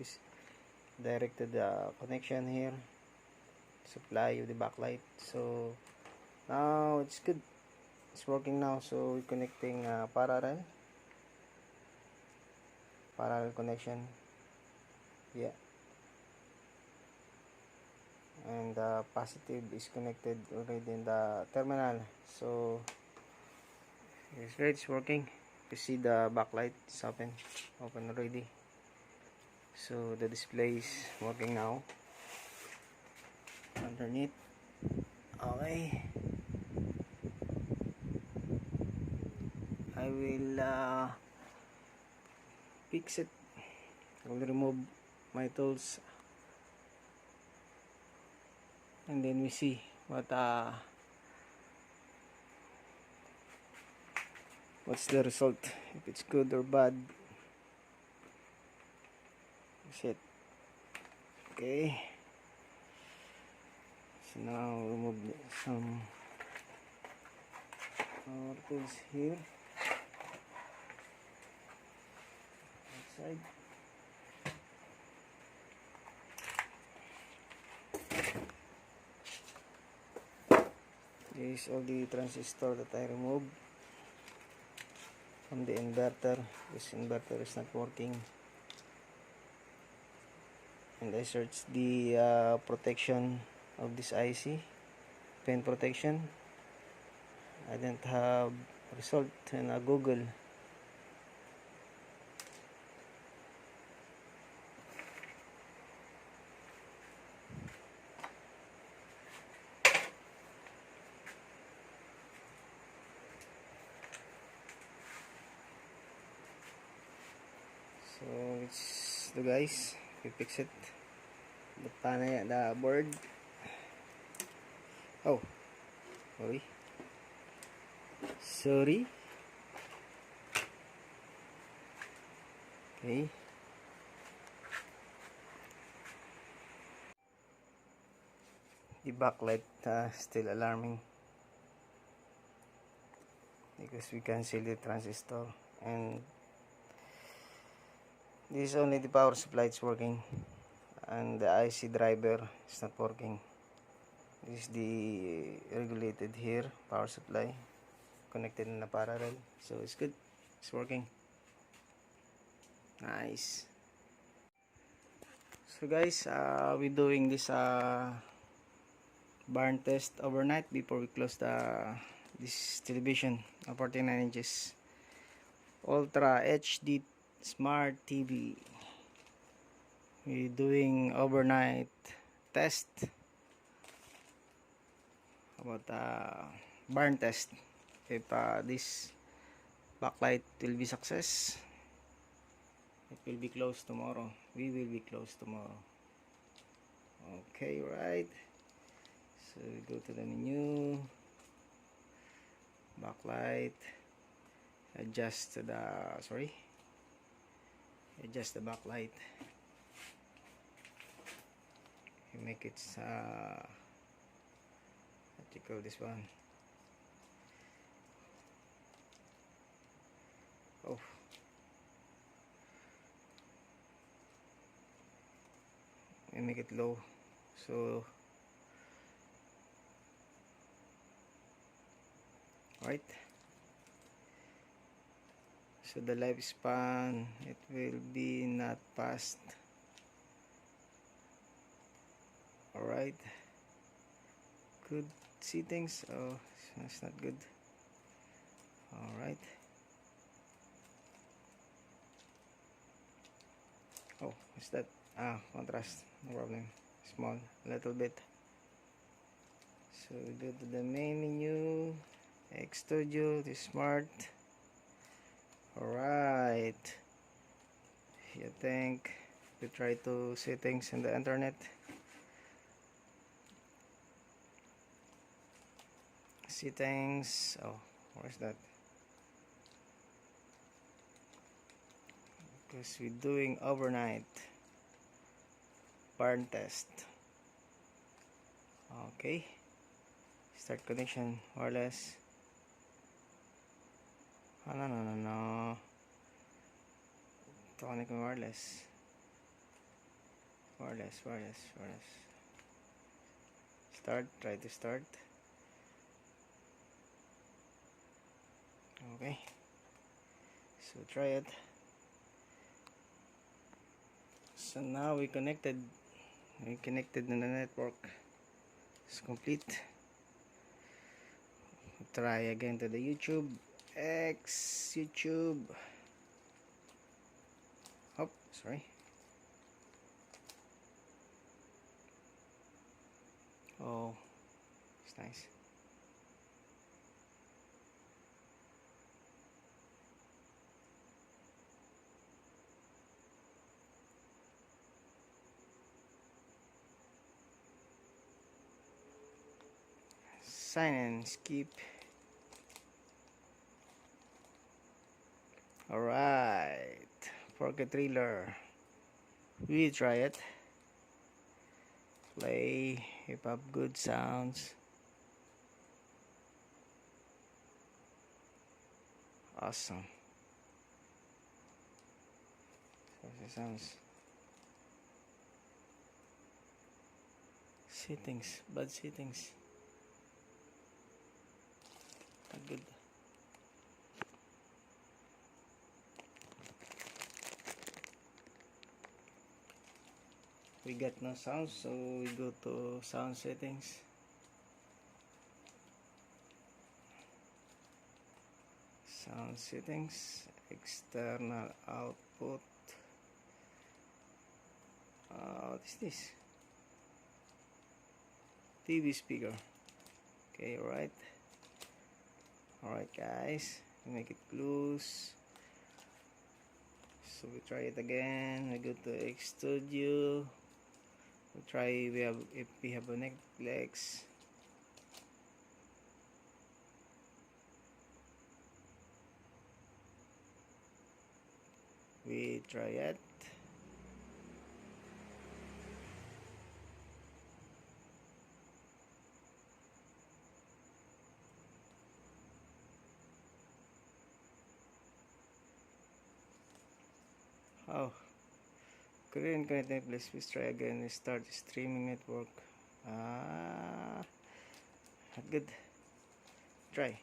is directed the connection here, supply of the backlight. So now it's good, it's working now. So we're connecting parallel connection, yeah, and the positive is connected already in the terminal. So it's great, it's working. You see the backlight is open already. So the display is working now underneath. Okay, I will fix it. I will remove my tools and then we see what's the result, if it's good or bad. That's it. Okay, so now remove some tools here outside. This is all the transistor that I removed from the inverter. This inverter is not working, and I searched the protection of this IC, pin protection. I didn't have result in Google. So it's the guys, we fix it. The panel, the board. Oh, sorry. Okay. The backlight still alarming because we cancel the transistor, and this is only the power supply is working, and the IC driver is not working. This is the regulated here power supply connected in the parallel, so it's good, it's working nice. So guys, we're doing this barn test overnight before we close this television, 49 inches Ultra HD Smart TV. We're doing overnight test about barn test if this backlight will be success. It will be closed tomorrow. We will be closed tomorrow. Okay, right. So we go to the menu, backlight, adjust the backlight. You make it what you call this one? Oh, we make it low, so right. So the lifespan, it will be not past. Alright, good settings. Oh, it's not good. Alright. Oh, what's that? Contrast, no problem. Small, little bit. So we go to the main menu, X Studio, the smart. Alright. You think we try to settings in the internet. Settings. Oh, where's that? Because we're doing overnight barn test. Okay, start connection wireless. Oh, no, connect wireless. wireless. Start, try to start. Okay, so try it. So now we connected in the network. It's complete. Try again to the YouTube. YouTube. Oh, sorry. Oh, it's nice. Sign in, skip. Alright, forget trailer. We try it. Play, hip hop, good sounds. Awesome. Sounds. Settings, bad settings. Not good. We got no sound, so we go to sound settings. Sound settings, external output. What is this? TV speaker. Okay, alright guys, we make it close. So we try it again. We go to X Studio. We try if we have a Netflix. We try it. Oh, couldn't connect Netflix. Let's try again. We start the streaming network. Not good. Try.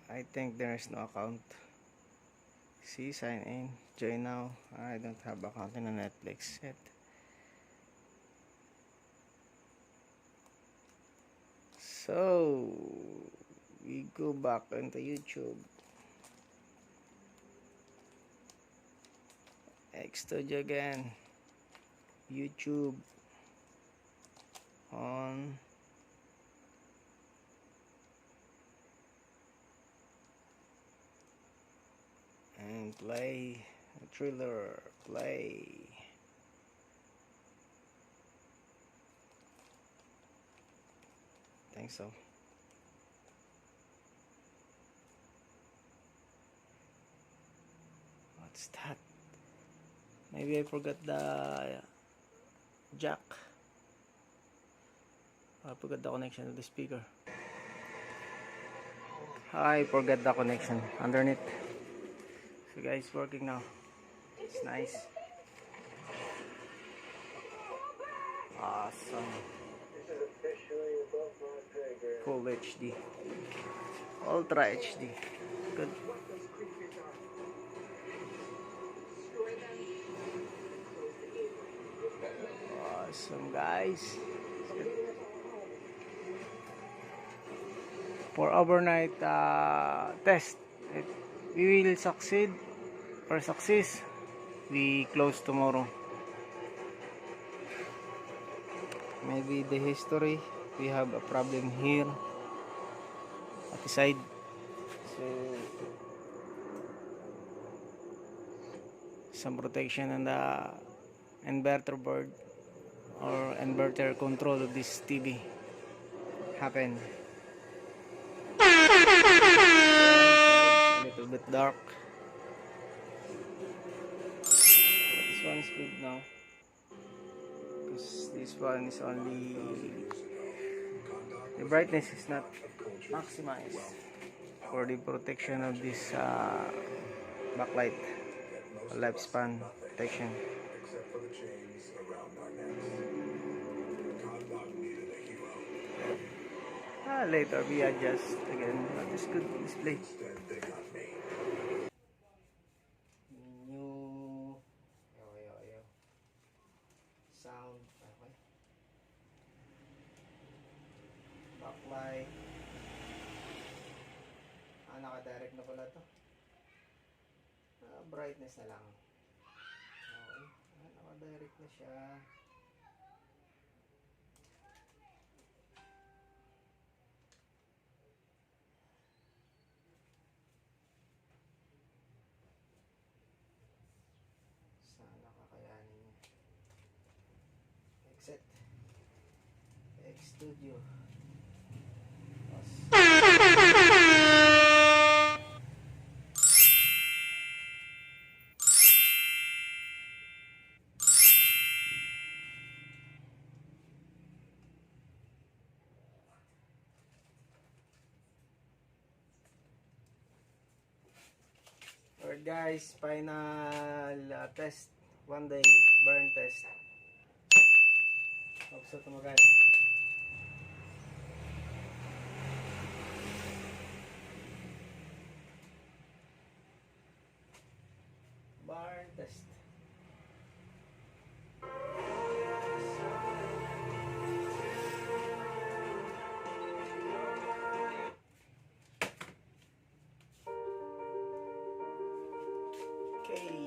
I think there is no account. See, sign in, join now. I don't have account in Netflix yet. So we go back into YouTube. X Studio again. YouTube on. And play a thriller. Play. Think so. What's that? Maybe I forgot the jack. I forgot the connection to the speaker. I forgot the connection underneath. So guys, working now. It's nice. Awesome. Full HD. Ultra HD. Good. Awesome guys. For overnight test, if we will succeed or success, we close tomorrow. Maybe the history, we have a problem here at the side, so some protection on the inverter board or inverter control of this TV happen. A little bit bit dark. This one is good now, because this one is only, the brightness is not maximized for the protection of this backlight, lifespan protection. Later we adjust again, but it's good display. New sound, okay. Backlight. Naka-direct na pala to. Brightness na lang. Okay. Naka-direct na siya. Sana kakayanin niya. Exit. X-Studio. Alright guys, final test, 1 day burn test. Hope so tumagal. Burn test. Okay.